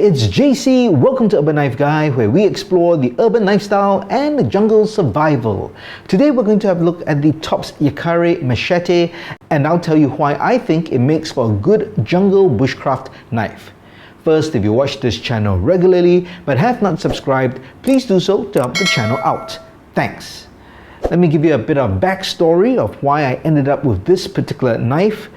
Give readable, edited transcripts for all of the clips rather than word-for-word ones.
it's JC. Welcome to Urban Knife Guy, where we explore the urban lifestyle and the jungle survival. Today we're going to have a look at the Tops Yakari Machete, and I'll tell you why I think it makes for a good jungle bushcraft knife. First, if you watch this channel regularly but have not subscribed, please do so to help the channel out. Thanks. Let me give you a bit of backstory of why I ended up with this particular knife.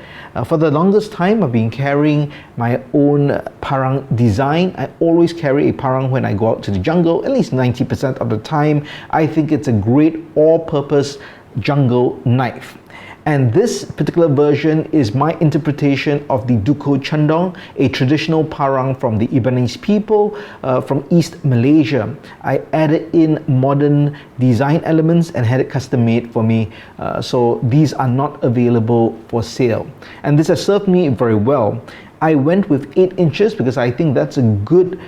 For the longest time, I've been carrying my own parang design. I always carry a parang when I go out to the jungle, at least 90% of the time. I think it's a great all-purpose jungle knife. And this particular version is my interpretation of the Duku Chandong, a traditional parang from the Ibanese people from East Malaysia. I added in modern design elements and had it custom made for me. So these are not available for sale. And this has served me very well. I went with 8 inches because I think that's a good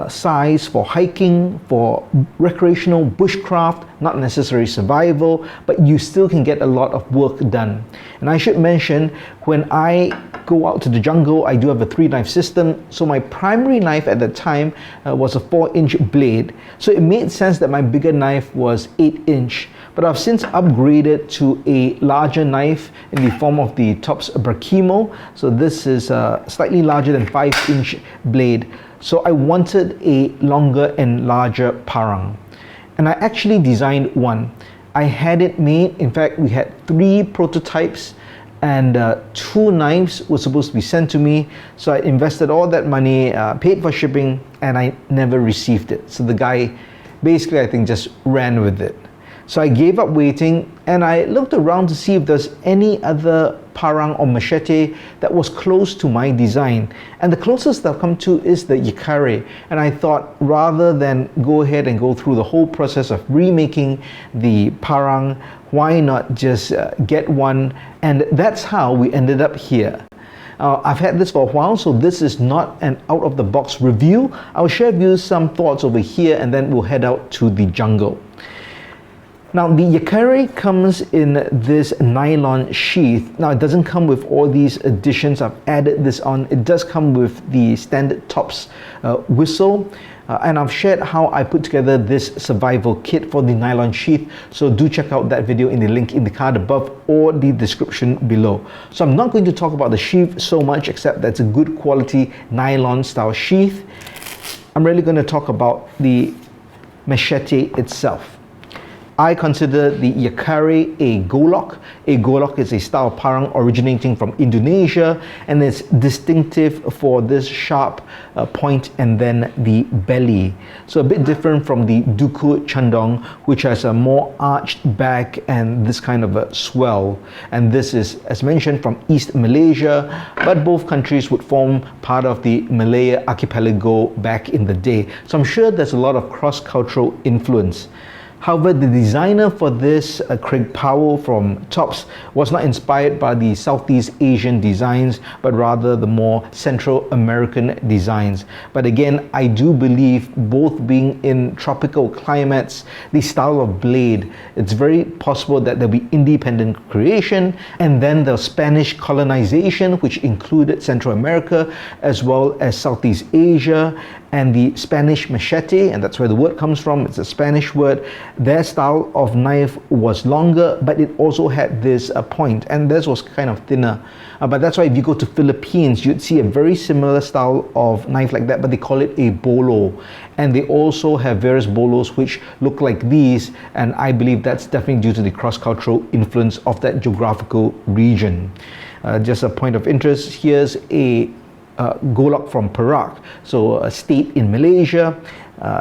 size for hiking, for recreational bushcraft, not necessarily survival, but you still can get a lot of work done. And I should mention, when I go out to the jungle, I do have a 3-knife system. So my primary knife at the time was a 4-inch blade. So it made sense that my bigger knife was 8-inch. But I've since upgraded to a larger knife in the form of the Tops Brakimo. So this is slightly larger than 5-inch blade. So I wanted a longer and larger parang. And I actually designed one. I had it made. In fact, we had 3 prototypes and 2 knives were supposed to be sent to me. So I invested all that money, paid for shipping, and I never received it. So the guy basically, I think, just ran with it. So I gave up waiting and I looked around to see if there's any other parang or machete that was close to my design. And the closest I've come to is the Yakari. And I thought, rather than go ahead and go through the whole process of remaking the parang, why not just get one? And that's how we ended up here. I've had this for a while, so this is not an out-of-the-box review. I'll share with you some thoughts over here and then we'll head out to the jungle. Now, the Yakari comes in this nylon sheath. Now, it doesn't come with all these additions. I've added this on. It does come with the standard Tops whistle. And I've shared how I put together this survival kit for the nylon sheath. So do check out that video in the link in the card above or the description below. So I'm not going to talk about the sheath so much, except that's a good quality nylon style sheath. I'm really going to talk about the machete itself. I consider the Yakari a golok. A golok is a style of parang originating from Indonesia, and it's distinctive for this sharp point and then the belly. So a bit different from the Duku Chandong, which has a more arched back and this kind of a swell. And this is, as mentioned, from East Malaysia, but both countries would form part of the Malaya archipelago back in the day. So I'm sure there's a lot of cross-cultural influence. However, the designer for this, Craig Powell from Tops, was not inspired by the Southeast Asian designs, but rather the more Central American designs. But again, I do believe, both being in tropical climates, the style of blade, it's very possible that there'll be independent creation, and then the Spanish colonization, which included Central America as well as Southeast Asia, and the Spanish machete, and that's where the word comes from, it's a Spanish word. Their style of knife was longer, but it also had this point, and theirs was kind of thinner. But that's why if you go to Philippines, you'd see a very similar style of knife like that, but they call it a bolo. And they also have various bolos which look like these, and I believe that's definitely due to the cross-cultural influence of that geographical region. Just a point of interest, here's a golok from Perak, so a state in Malaysia.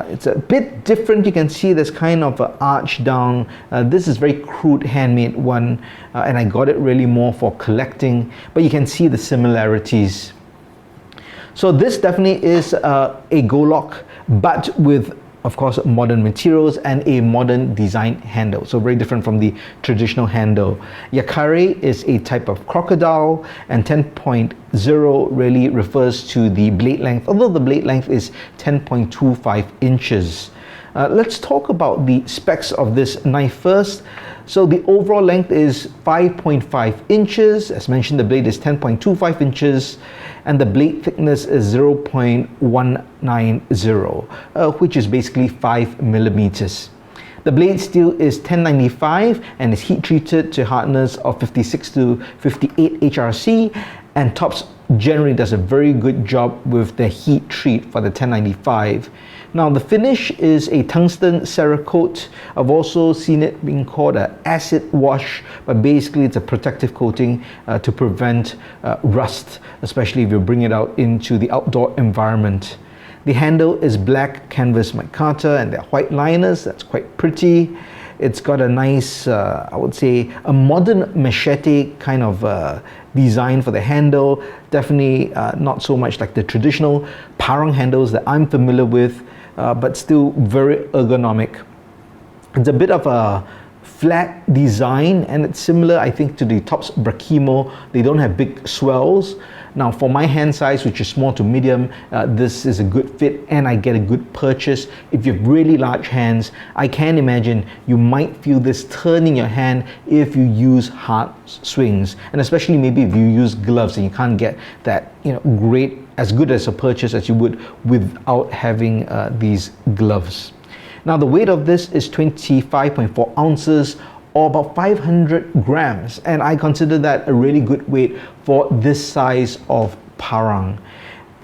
It's a bit different. You can see there's kind of an arch down. This is very crude handmade one, and I got it really more for collecting, but you can see the similarities. So this definitely is a golok, but with, of course, modern materials and a modern design handle. So very different from the traditional handle. Yakari is a type of crocodile, and 10.0 really refers to the blade length, although the blade length is 10.25 inches. Let's talk about the specs of this knife first. So the overall length is 5.5 inches. As mentioned, the blade is 10.25 inches and the blade thickness is 0.190, which is basically 5 millimeters. The blade steel is 1095 and is heat treated to hardness of 56 to 58 HRC, and Tops generally does a very good job with the heat treat for the 1095. Now the finish is a tungsten Cerakote. I've also seen it being called an acid wash, but basically it's a protective coating to prevent rust, especially if you bring it out into the outdoor environment. The handle is black canvas micarta and they're white liners. That's quite pretty. It's got a nice, I would say, a modern machete kind of design for the handle. Definitely not so much like the traditional parang handles that I'm familiar with, but still very ergonomic. It's a bit of a flat design and it's similar, I think, to the Tops Brakimo. They don't have big swells. Now for my hand size, which is small to medium, this is a good fit and I get a good purchase. If you have really large hands, I can imagine you might feel this turn in your hand if you use hard swings, and especially maybe if you use gloves and you can't get that, great, as good as a purchase as you would without having these gloves. Now the weight of this is 25.4 ounces or about 500 grams, and I consider that a really good weight for this size of parang.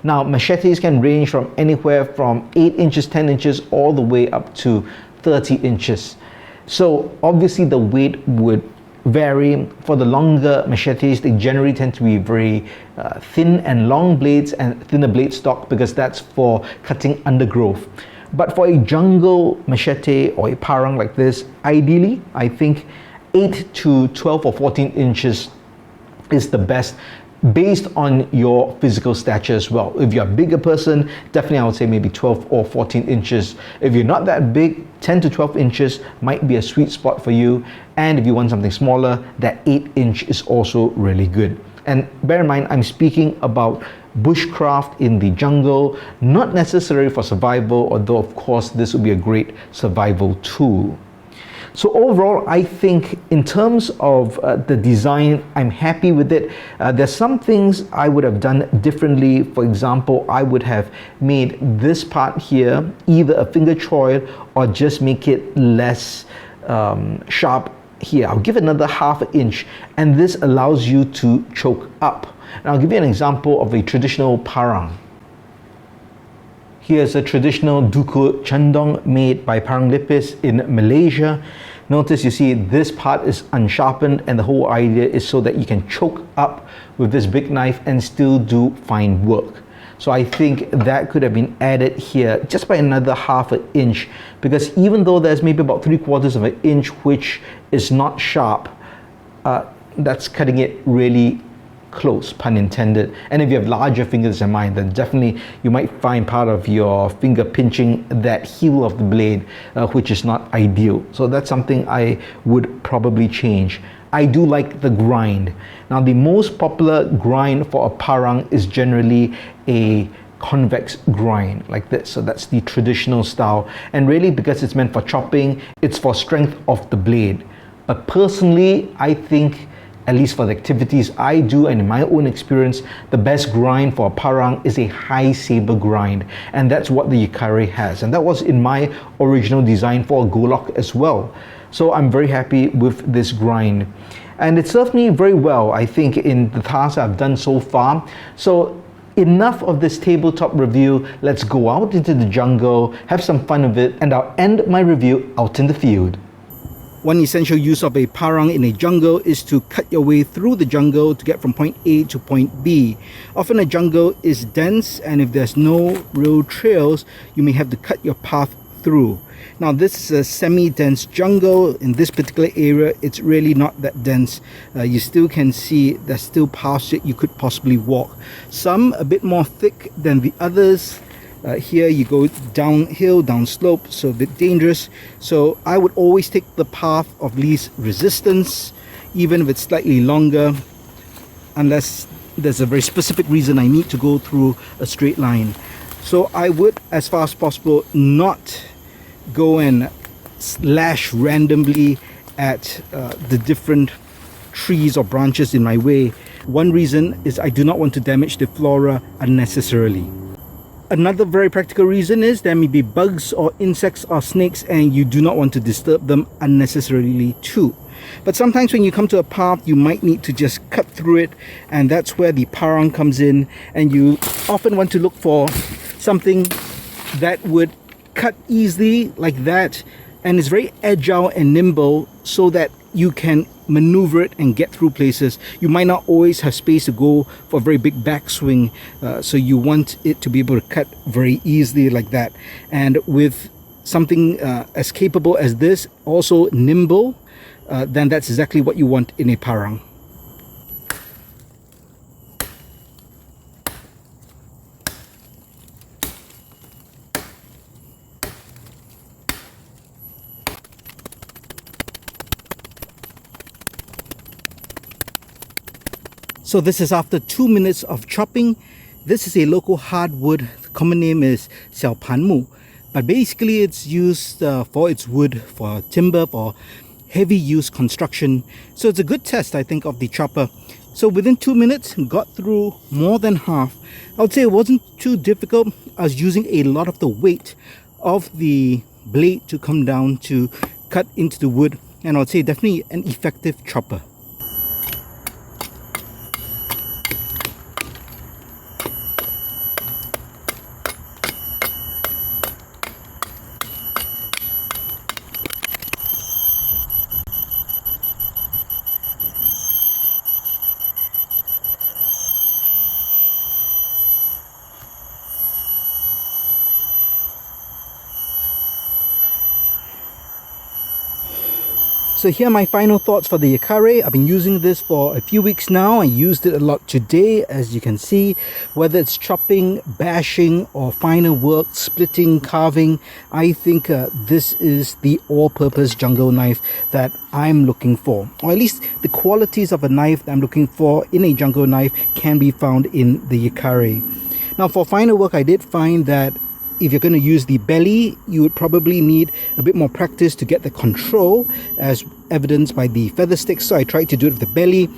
Now machetes can range from anywhere from 8 inches, 10 inches all the way up to 30 inches. So obviously the weight would vary. For the longer machetes, they generally tend to be very thin and long blades and thinner blade stock because that's for cutting undergrowth. But for a jungle machete or a parang like this, ideally, I think 8 to 12 or 14 inches is the best based on your physical stature as well. If you're a bigger person, definitely I would say maybe 12 or 14 inches. If you're not that big, 10 to 12 inches might be a sweet spot for you. And if you want something smaller, that 8-inch is also really good. And bear in mind, I'm speaking about bushcraft in the jungle, not necessary for survival, although of course this would be a great survival tool. So overall, I think in terms of the design, I'm happy with it. There's some things I would have done differently. For example, I would have made this part here either a finger choil or just make it less sharp here. I'll give it another half an inch, and this allows you to choke up. And I'll give you an example of a traditional parang. Here's a traditional Duku Cendong made by Parang Lipis in Malaysia. Notice you see this part is unsharpened, and the whole idea is so that you can choke up with this big knife and still do fine work. So I think that could have been added here just by another half an inch, because even though there's maybe about 3/4 of an inch which is not sharp, that's cutting it really close, pun intended. And if you have larger fingers than mine, then definitely you might find part of your finger pinching that heel of the blade, which is not ideal. So that's something I would probably change. I do like the grind. Now the most popular grind for a parang is generally a convex grind like this. So that's the traditional style, and really because it's meant for chopping, it's for strength of the blade. But personally, I think, at least for the activities I do and in my own experience, the best grind for a parang is a high saber grind, and that's what the Yukari has, and that was in my original design for a Golok as well. So I'm very happy with this grind, and it served me very well, I think, in the tasks I've done so far. So enough of this tabletop review. Let's go out into the jungle, have some fun with it, and I'll end my review out in the field. One essential use of a parang in a jungle is to cut your way through the jungle to get from point A to point B. Often a jungle is dense, and if there's no real trails, you may have to cut your path through. Now this is a semi-dense jungle. In this particular area, it's really not that dense. You still can see there's still paths that you could possibly walk. Some a bit more thick than the others. Here you go downhill, down slope, so a bit dangerous. So I would always take the path of least resistance, even if it's slightly longer, unless there's a very specific reason I need to go through a straight line. So I would, as far as possible, not go and slash randomly at the different trees or branches in my way. One reason is I do not want to damage the flora unnecessarily. Another very practical reason is there may be bugs or insects or snakes and you do not want to disturb them unnecessarily too. But sometimes when you come to a path, you might need to just cut through it, and that's where the parang comes in, and you often want to look for something that would cut easily like that and is very agile and nimble so that you can maneuver it and get through places. You might not always have space to go for a very big backswing, so you want it to be able to cut very easily like that. And with something as capable as this, also nimble, then that's exactly what you want in a parang. So this is after 2 minutes of chopping. This is a local hardwood. The common name is Xiao Panmu. But basically it's used for its wood, for timber, for heavy use construction. So it's a good test, I think, of the chopper. So within 2 minutes, got through more than half. I would say it wasn't too difficult. I was using a lot of the weight of the blade to come down to cut into the wood. And I would say definitely an effective chopper. So here are my final thoughts for the Yakaré. I've been using this for a few weeks now. I used it a lot today, as you can see. Whether it's chopping, bashing, or finer work, splitting, carving, I think this is the all-purpose jungle knife that I'm looking for. Or at least the qualities of a knife that I'm looking for in a jungle knife can be found in the Yakaré. Now for finer work, I did find that if you're going to use the belly, you would probably need a bit more practice to get the control, as evidenced by the feather sticks. So I tried to do it with the belly,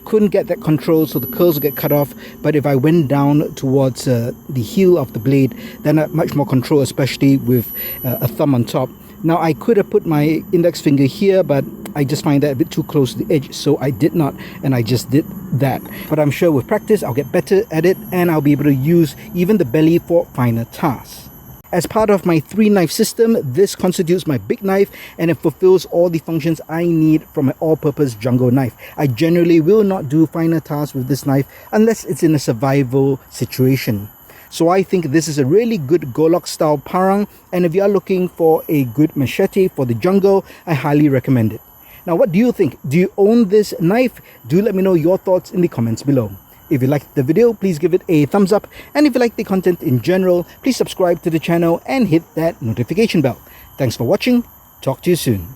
couldn't get that control, so the curls would get cut off. But if I went down towards the heel of the blade, then I had much more control, especially with a thumb on top. Now I could have put my index finger here, but I just find that a bit too close to the edge, so I did not, and I just did that. But I'm sure with practice I'll get better at it, and I'll be able to use even the belly for finer tasks. As part of my 3-knife system, this constitutes my big knife, and it fulfills all the functions I need from an all-purpose jungle knife. I generally will not do finer tasks with this knife unless it's in a survival situation. So I think this is a really good Golok style parang, and if you are looking for a good machete for the jungle, I highly recommend it. Now what do you think? Do you own this knife? Do let me know your thoughts in the comments below. If you liked the video, please give it a thumbs up, and if you like the content in general, please subscribe to the channel and hit that notification bell. Thanks for watching. Talk to you soon.